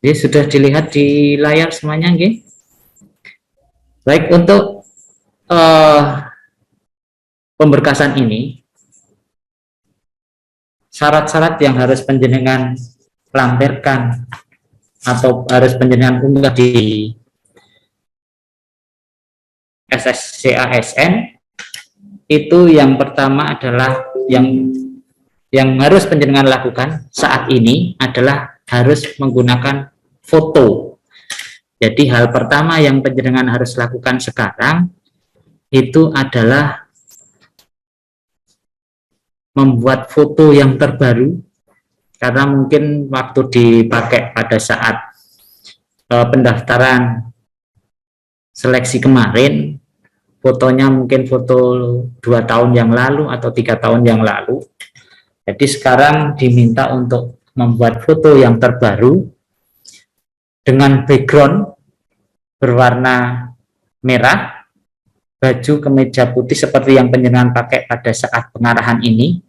Jadi sudah dilihat di layar semuanya, nggih? Baik, untuk pemberkasan ini, syarat-syarat yang harus panjenengan lampirkan atau harus panjenengan unggah di SSCASN itu yang pertama adalah yang harus panjenengan lakukan saat ini adalah harus menggunakan foto. Jadi hal pertama yang panjenengan harus lakukan sekarang itu adalah membuat foto yang terbaru, karena mungkin waktu dipakai pada saat pendaftaran seleksi kemarin, fotonya mungkin foto 2 tahun yang lalu atau 3 tahun yang lalu. Jadi sekarang diminta untuk membuat foto yang terbaru dengan background berwarna merah, baju kemeja putih seperti yang panjenengan pakai pada saat pengarahan ini.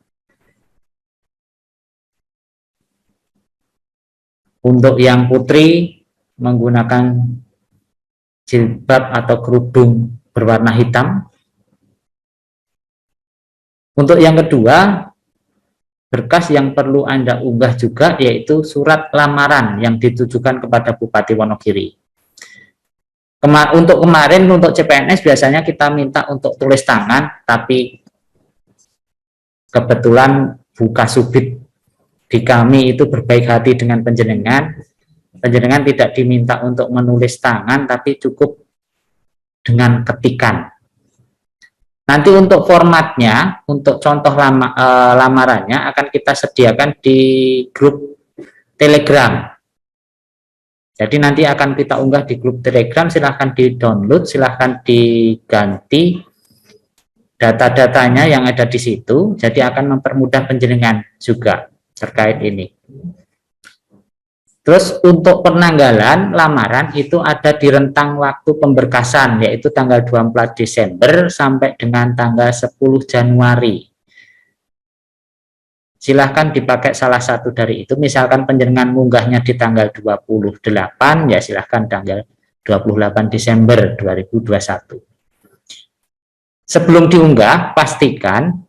Untuk yang putri menggunakan jilbab atau kerudung berwarna hitam. Untuk yang kedua, berkas yang perlu Anda unggah juga yaitu surat lamaran yang ditujukan kepada Bupati Wonogiri. Untuk kemarin, untuk CPNS biasanya kita minta untuk tulis tangan, tapi kebetulan buka subit di kami itu berbaik hati dengan panjenengan. Panjenengan tidak diminta untuk menulis tangan, tapi cukup dengan ketikan. Nanti untuk formatnya, untuk contoh lamarannya akan kita sediakan di grup Telegram. Jadi nanti akan kita unggah di grup Telegram, silahkan di-download, silahkan diganti data-datanya yang ada di situ, jadi akan mempermudah panjenengan juga terkait ini. Terus untuk penanggalan lamaran itu ada di rentang waktu pemberkasan, yaitu tanggal 24 Desember sampai dengan tanggal 10 Januari. Silahkan dipakai salah satu dari itu, misalkan panjenengan munggahnya di tanggal 28, ya silahkan tanggal 28 Desember 2021. Sebelum diunggah, pastikan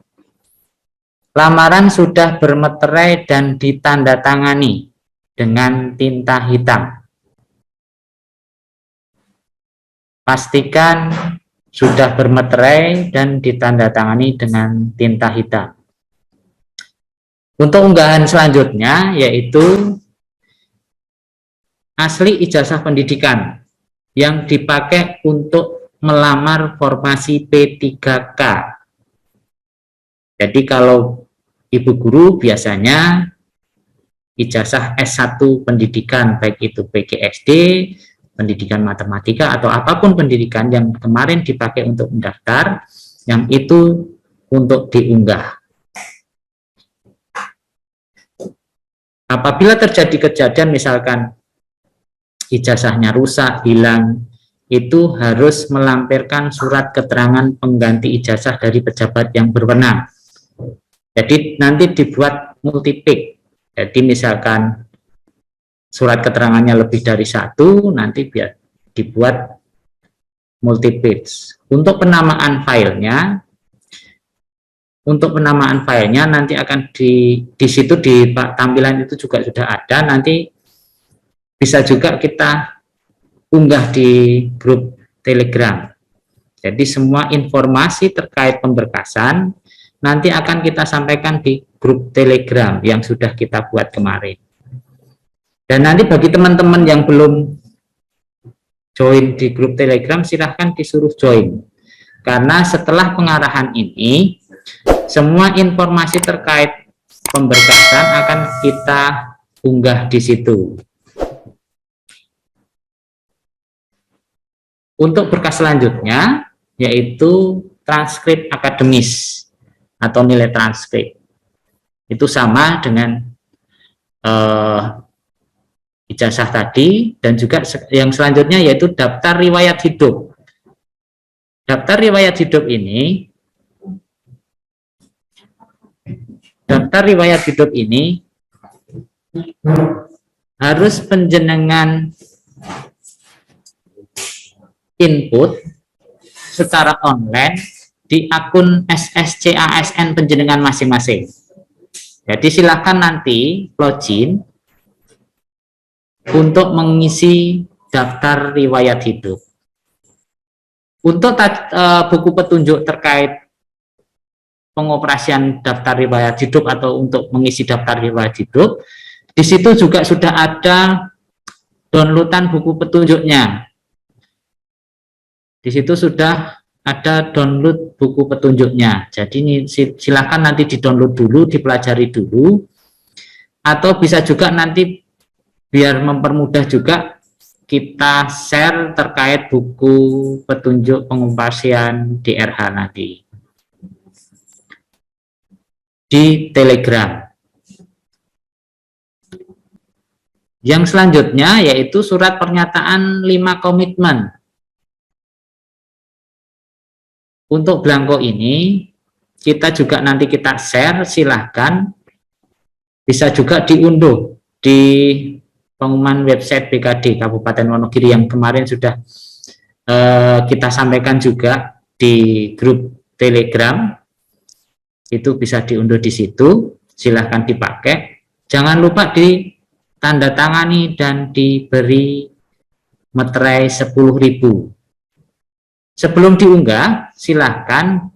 lamaran sudah bermeterai dan ditandatangani dengan tinta hitam. Pastikan sudah bermeterai dan ditandatangani dengan tinta hitam. Untuk unggahan selanjutnya yaitu asli ijazah pendidikan yang dipakai untuk melamar formasi P3K. Jadi kalau ibu guru biasanya ijazah S1 pendidikan, baik itu PGSD, pendidikan matematika, atau apapun pendidikan yang kemarin dipakai untuk mendaftar, yang itu untuk diunggah. Apabila terjadi kejadian misalkan ijazahnya rusak, hilang, itu harus melampirkan surat keterangan pengganti ijazah dari pejabat yang berwenang. Jadi nanti dibuat multipik. Jadi misalkan surat keterangannya lebih dari 1, nanti biar dibuat multipage. Untuk penamaan filenya, nanti akan di situ di tampilan itu juga sudah ada. Nanti bisa juga kita unggah di grup Telegram. Jadi semua informasi terkait pemberkasan nanti akan kita sampaikan di grup Telegram yang sudah kita buat kemarin. Dan nanti bagi teman-teman yang belum join di grup Telegram, silahkan disuruh join. Karena setelah pengarahan ini, semua informasi terkait pemberkasan akan kita unggah di situ. Untuk berkas selanjutnya, yaitu transkrip akademis atau nilai transkrip. Itu sama dengan ijazah tadi, dan juga yang selanjutnya yaitu daftar riwayat hidup. Daftar riwayat hidup ini harus penjenengan input secara online di akun SSCASN penjenengan masing-masing. Jadi silakan nanti login untuk mengisi daftar riwayat hidup. Untuk buku petunjuk terkait pengoperasian daftar riwayat hidup atau untuk mengisi daftar riwayat hidup, di situ juga sudah ada downloadan buku petunjuknya. Di situ sudah ada download buku petunjuknya. Jadi ini silakan nanti di-download dulu, dipelajari dulu, atau bisa juga nanti biar mempermudah juga kita share terkait buku petunjuk pengoperasian DRH nanti di Telegram. Yang selanjutnya yaitu surat pernyataan 5 komitmen. Untuk belangko ini kita juga nanti kita share, silahkan bisa juga diunduh di pengumuman website BKD Kabupaten Wonogiri yang kemarin sudah kita sampaikan juga di grup Telegram. Itu bisa diunduh di situ, silahkan dipakai. Jangan lupa ditandatangani dan diberi materai 10.000. Sebelum diunggah, silahkan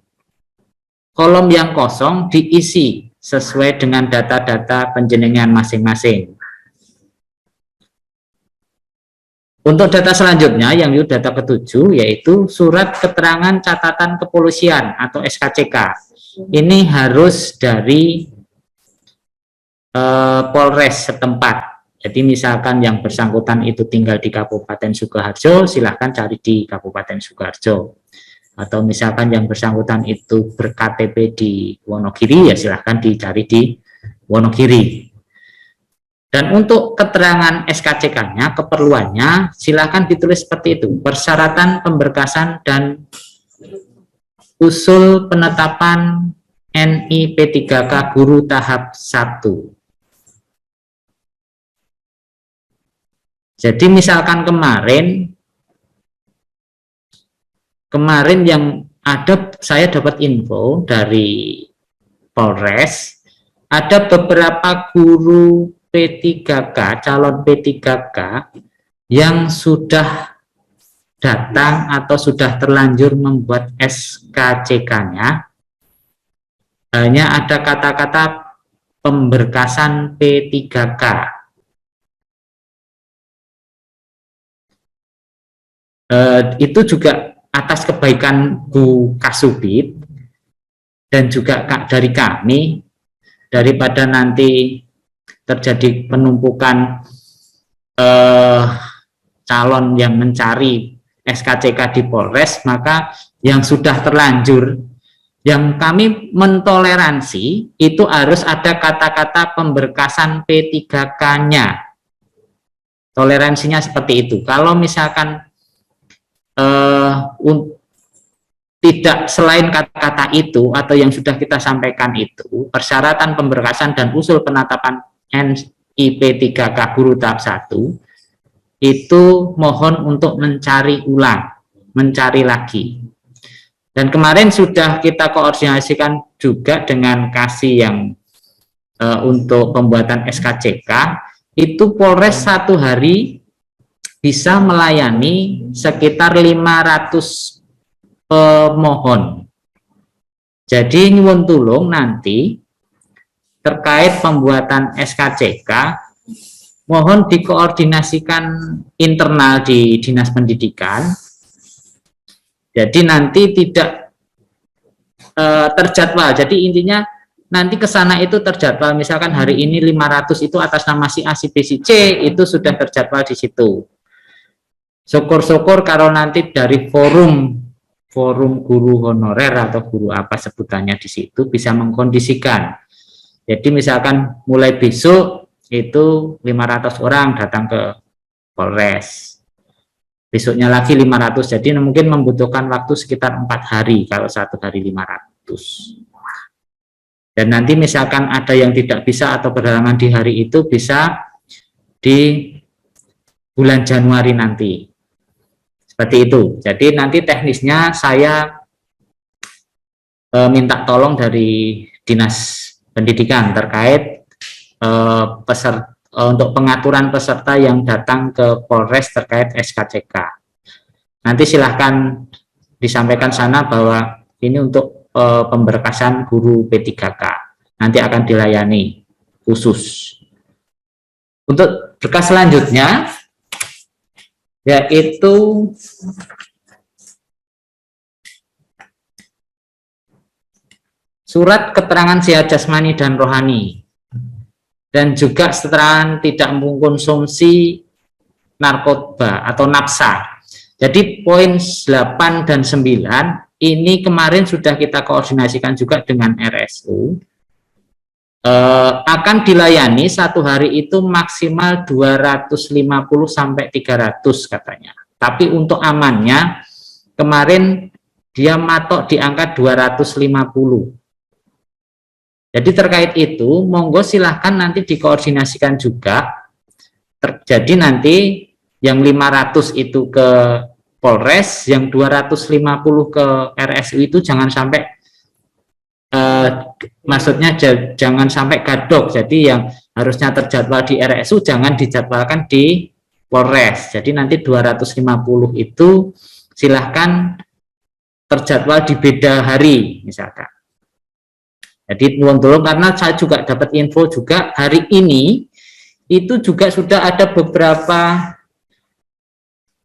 kolom yang kosong diisi sesuai dengan data-data penjenengan masing-masing. Untuk data selanjutnya, yang itu data ke-7, yaitu surat keterangan catatan kepolisian atau SKCK. Ini harus dari Polres setempat. Jadi misalkan yang bersangkutan itu tinggal di Kabupaten Sukoharjo, silahkan cari di Kabupaten Sukoharjo. Atau misalkan yang bersangkutan itu ber-KTP di Wonogiri, ya silahkan dicari di Wonogiri. Dan untuk keterangan SKCK-nya, keperluannya, silakan ditulis seperti itu. Persyaratan pemberkasan dan usul penetapan NIP3K guru tahap 1. Jadi misalkan kemarin yang ada, saya dapat info dari Polres, ada beberapa guru P3K, calon P3K yang sudah datang atau sudah terlanjur membuat SKCK-nya, hanya ada kata-kata pemberkasan P3K. Itu juga atas kebaikan Bu Kasubit dan juga dari kami, daripada nanti terjadi penumpukan calon yang mencari SKCK di Polres, maka yang sudah terlanjur, yang kami mentoleransi itu harus ada kata-kata pemberkasan P3K-nya. Toleransinya seperti itu. Kalau misalkan tidak selain kata-kata itu atau yang sudah kita sampaikan itu, persyaratan pemberkasan dan usul penetapan NIP3K guru tahap 1, itu mohon untuk mencari ulang, mencari lagi. Dan kemarin sudah kita koordinasikan juga dengan Kasih yang untuk pembuatan SKCK, itu Polres 1 hari bisa melayani sekitar 500 pemohon. Jadi nyuwun tulung nanti terkait pembuatan SKCK, mohon dikoordinasikan internal di Dinas Pendidikan. Jadi nanti tidak terjadwal. Jadi intinya nanti ke sana itu terjadwal. Misalkan hari ini 500 itu atas nama si A, si B, si C, itu sudah terjadwal di situ. Syukur-syukur kalau nanti dari forum guru honorer atau guru apa sebutannya di situ bisa mengkondisikan. Jadi misalkan mulai besok itu 500 orang datang ke Polres. Besoknya lagi 500, jadi mungkin membutuhkan waktu sekitar 4 hari kalau 1 hari 500. Dan nanti misalkan ada yang tidak bisa atau berhalangan di hari itu, bisa di bulan Januari nanti. Seperti itu. Jadi nanti teknisnya saya minta tolong dari Dinas Pendidikan terkait untuk pengaturan peserta yang datang ke Polres terkait SKCK. Nanti silahkan disampaikan sana bahwa ini untuk pemberkasan guru P3K. Nanti akan dilayani khusus. Untuk berkas selanjutnya yaitu surat keterangan sehat jasmani dan rohani, dan juga keterangan tidak mengkonsumsi narkoba atau nafsa. Jadi poin 8 dan 9 ini kemarin sudah kita koordinasikan juga dengan RSU. Akan dilayani satu hari itu maksimal 250 sampai 300 katanya. Tapi untuk amannya kemarin dia matok di angka 250. Jadi terkait itu monggo silahkan nanti dikoordinasikan juga. Jadi nanti yang 500 itu ke Polres, yang 250 ke RSU itu jangan sampai maksudnya jangan sampai gadok. Jadi yang harusnya terjadwal di RSU jangan dijadwalkan di Polres. Jadi nanti 250 itu silahkan terjadwal di beda hari misalkan. Jadi nuwun tulung, karena saya juga dapat info juga hari ini itu juga sudah ada beberapa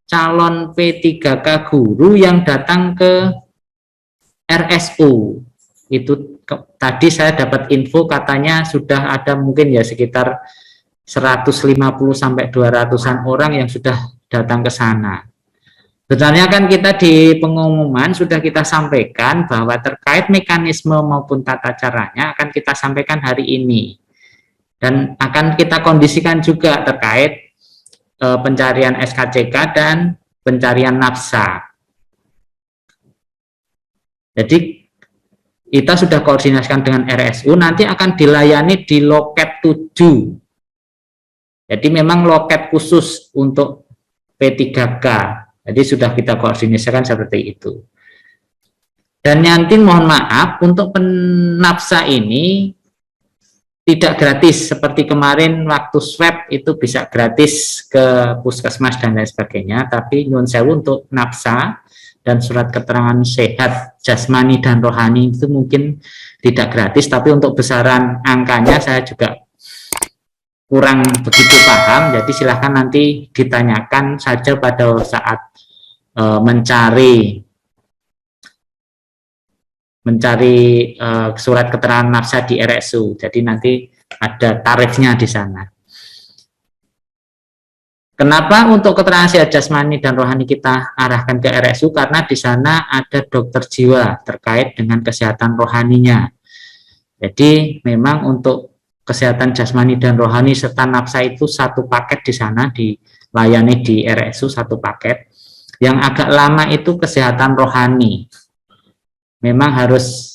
calon P3K guru yang datang ke RSU. Itu tadi saya dapat info katanya sudah ada mungkin ya sekitar 150 sampai 200-an orang yang sudah datang ke sana. Sebenarnya kan kita di pengumuman sudah kita sampaikan bahwa terkait mekanisme maupun tata caranya akan kita sampaikan hari ini. Dan akan kita kondisikan juga terkait pencarian SKCK dan pencarian nafsa. Jadi kita sudah koordinasikan dengan RSU, nanti akan dilayani di loket 7. Jadi memang loket khusus untuk P3K. Jadi sudah kita koordinasikan seperti itu. Dan nanti mohon maaf untuk penafsa ini tidak gratis seperti kemarin waktu swab itu bisa gratis ke puskesmas dan lain sebagainya, tapi nyuwun sewu untuk nafsa dan surat keterangan sehat jasmani dan rohani itu mungkin tidak gratis, tapi untuk besaran angkanya saya juga kurang begitu paham. Jadi silahkan nanti ditanyakan saja pada saat mencari surat keterangan nafsa di RSU. Jadi nanti ada tarifnya di sana. Kenapa untuk keterangan sehat jasmani dan rohani kita arahkan ke RSU? Karena di sana ada dokter jiwa terkait dengan kesehatan rohaninya. Jadi memang untuk kesehatan jasmani dan rohani serta nafsa itu satu paket di sana, dilayani di RSU satu paket. Yang agak lama itu kesehatan rohani. Memang harus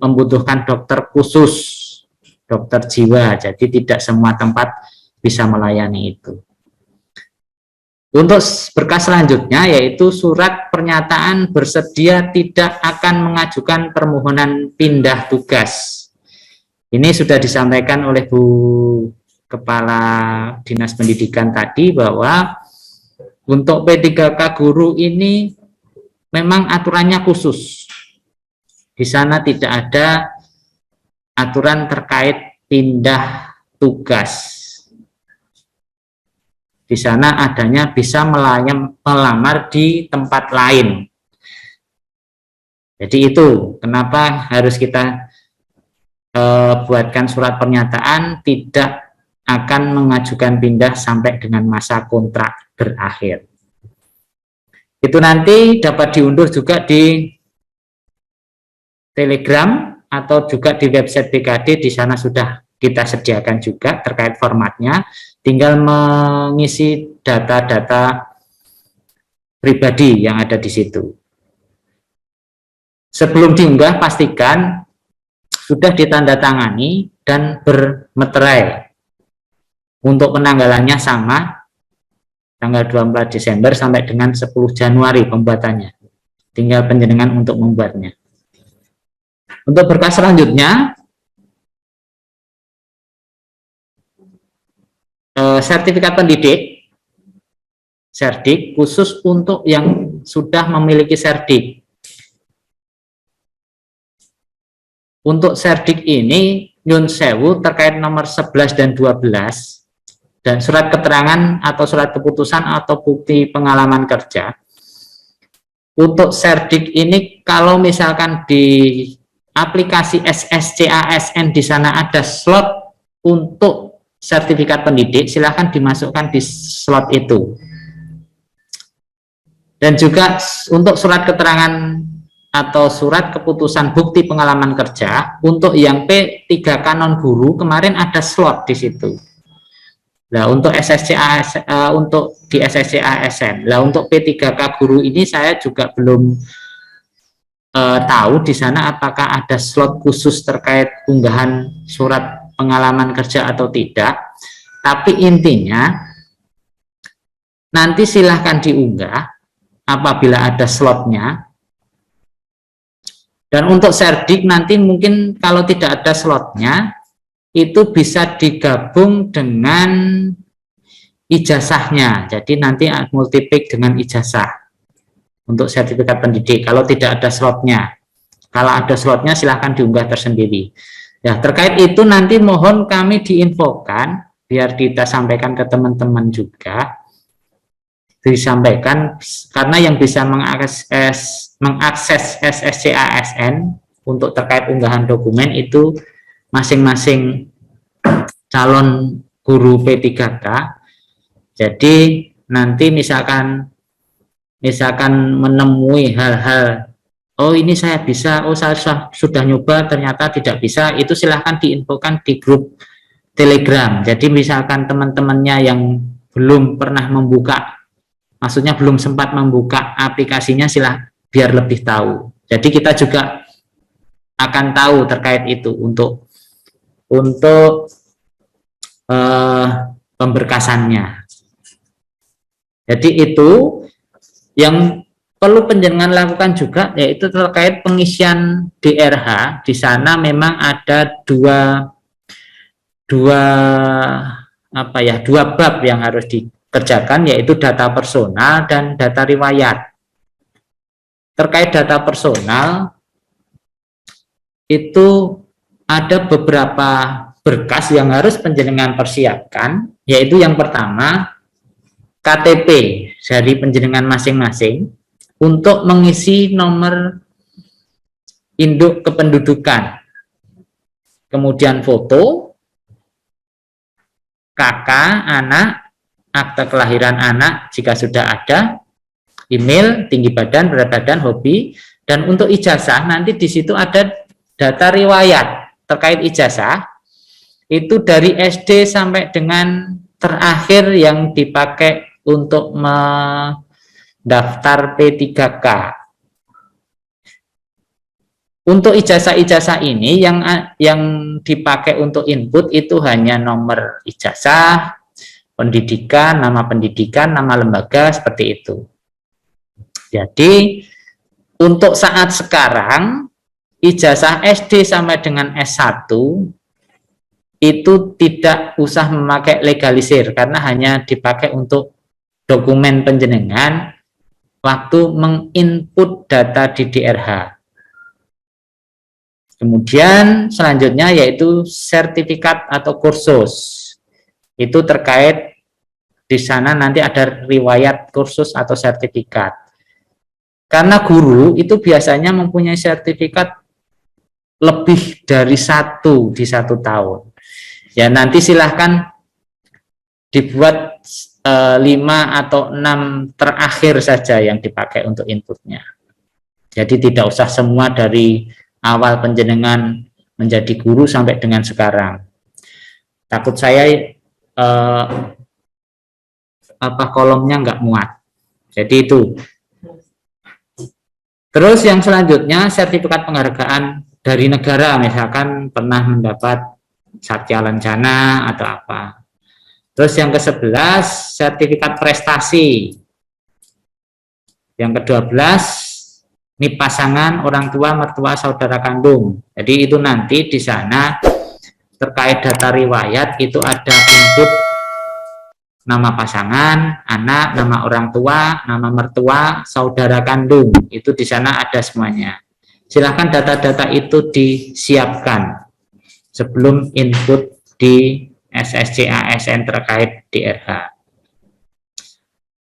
membutuhkan dokter khusus, dokter jiwa. Jadi tidak semua tempat bisa melayani itu. Untuk berkas selanjutnya yaitu surat pernyataan bersedia tidak akan mengajukan permohonan pindah tugas. Ini sudah disampaikan oleh Bu Kepala Dinas Pendidikan tadi bahwa untuk P3K guru ini memang aturannya khusus. Di sana tidak ada aturan terkait pindah tugas. Di sana adanya bisa melamar di tempat lain. Jadi itu kenapa harus kita buatkan surat pernyataan tidak akan mengajukan pindah sampai dengan masa kontrak berakhir. Itu nanti dapat diunduh juga di Telegram atau juga di website BKD. Di sana sudah kita sediakan juga terkait formatnya, tinggal mengisi data-data pribadi yang ada di situ. Sebelum diunggah pastikan sudah ditandatangani dan bermeterai. Untuk penanggalannya sama, tanggal 24 Desember sampai dengan 10 Januari pembuatannya. Tinggal panjenengan untuk membuatnya. Untuk berkas selanjutnya, sertifikat pendidik, serdik, khusus untuk yang sudah memiliki serdik. Untuk serdik ini, nyun sewu terkait nomor 11 dan 12, dan surat keterangan atau surat keputusan atau bukti pengalaman kerja. Untuk serdik ini, kalau misalkan di aplikasi SSCASN di sana ada slot untuk sertifikat pendidik, silahkan dimasukkan di slot itu. Dan juga untuk surat keterangan atau surat keputusan bukti pengalaman kerja, untuk yang P3K non guru kemarin ada slot di situ. Nah, untuk untuk di SSCASN. Nah, untuk P3K guru ini saya juga belum tahu di sana apakah ada slot khusus terkait unggahan surat pengalaman kerja atau tidak. Tapi intinya nanti silahkan diunggah apabila ada slotnya. Dan untuk serdik nanti mungkin kalau tidak ada slotnya, itu bisa digabung dengan ijazahnya. Jadi nanti multiplik dengan ijazah untuk sertifikat pendidik kalau tidak ada slotnya. Kalau ada slotnya silahkan diunggah tersendiri. Ya, terkait itu nanti mohon kami diinfokan biar kita sampaikan ke teman-teman juga, disampaikan, karena yang bisa mengakses SSCASN untuk terkait unggahan dokumen itu masing-masing calon guru P3K. Jadi nanti misalkan menemui hal-hal, oh ini saya bisa, oh saya sudah nyoba ternyata tidak bisa, itu silahkan diinfokan di grup Telegram. Jadi misalkan teman-temannya yang belum pernah membuka, maksudnya belum sempat membuka aplikasinya, biar lebih tahu. Jadi kita juga akan tahu terkait itu untuk pemberkasannya. Jadi itu yang perlu panjenengan lakukan juga, yaitu terkait pengisian DRH. Di sana memang ada dua bab yang harus dikerjakan, yaitu data personal dan data riwayat. Terkait data personal itu ada beberapa berkas yang harus panjenengan persiapkan, yaitu yang pertama KTP dari panjenengan masing-masing untuk mengisi nomor induk kependudukan, kemudian foto, KK anak, akte kelahiran anak jika sudah ada, email, tinggi badan, berat badan, hobi, dan untuk ijazah nanti di situ ada data riwayat terkait ijazah. Itu dari SD sampai dengan terakhir yang dipakai untuk mendaftar P3K. Untuk ijazah-ijazah ini yang dipakai untuk input itu hanya nomor ijazah, pendidikan, nama lembaga, seperti itu. Jadi untuk saat sekarang ijazah SD sampai dengan S1 itu tidak usah memakai legalisir, karena hanya dipakai untuk dokumen panjenengan waktu menginput data di DRH. Kemudian selanjutnya yaitu sertifikat atau kursus. Itu terkait di sana nanti ada riwayat kursus atau sertifikat. Karena guru itu biasanya mempunyai sertifikat lebih dari satu di 1 tahun. Ya, nanti silahkan dibuat 5 atau 6 terakhir saja yang dipakai untuk inputnya. Jadi tidak usah semua dari awal panjenengan menjadi guru sampai dengan sekarang. Takut saya kolomnya nggak muat. Jadi itu. Terus yang selanjutnya sertifikat penghargaan dari negara, misalkan pernah mendapat Satya Lancana atau apa. Terus yang ke-11 sertifikat prestasi. Yang ke-12 ini pasangan, orang tua, mertua, saudara kandung. Jadi itu nanti di sana terkait data riwayat itu ada input nama pasangan, anak, nama orang tua, nama mertua, saudara kandung. Itu di sana ada semuanya. Silakan data-data itu disiapkan sebelum input di SSC ASN terkait DRH.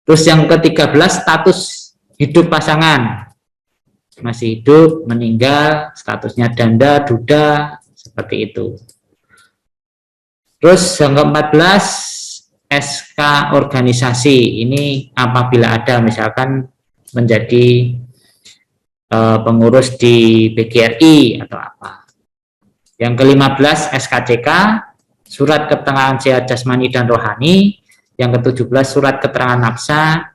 Terus yang ke-13 status hidup pasangan. Masih hidup, meninggal, statusnya janda, duda, seperti itu. Terus yang ke-14 SK organisasi. Ini apabila ada misalkan menjadi pengurus di BGRI atau apa. Yang ke-15 SKCK, surat keterangan sehat jasmani dan rohani. Yang ke-17 surat keterangan nafsa.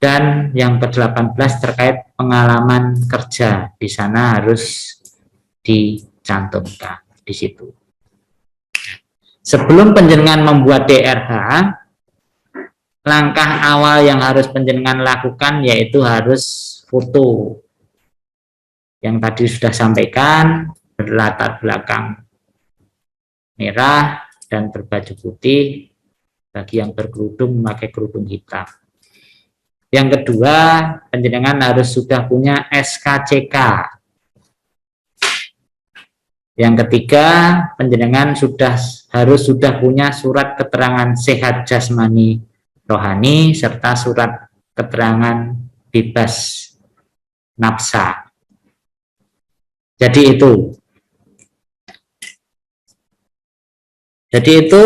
Dan yang ke-18 terkait pengalaman kerja, di sana harus dicantumkan di situ. Sebelum penjenengan membuat DRH, langkah awal yang harus penjenengan lakukan yaitu harus foto. Yang tadi sudah sampaikan, berlatar belakang merah dan berbaju putih, bagi yang berkerudung memakai kerudung hitam. Yang kedua, penjenengan harus sudah punya SKCK. Yang ketiga, penjenengan harus sudah punya surat keterangan sehat jasmani rohani serta surat keterangan bebas nafsa. Jadi itu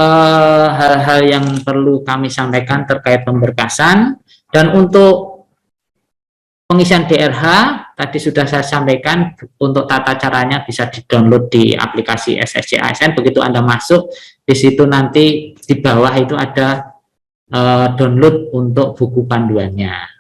hal-hal yang perlu kami sampaikan terkait pemberkasan. Dan untuk pengisian DRH tadi sudah saya sampaikan, untuk tata caranya bisa di-download di aplikasi SSC ASN. Begitu Anda masuk di situ, nanti di bawah itu ada download untuk buku panduannya.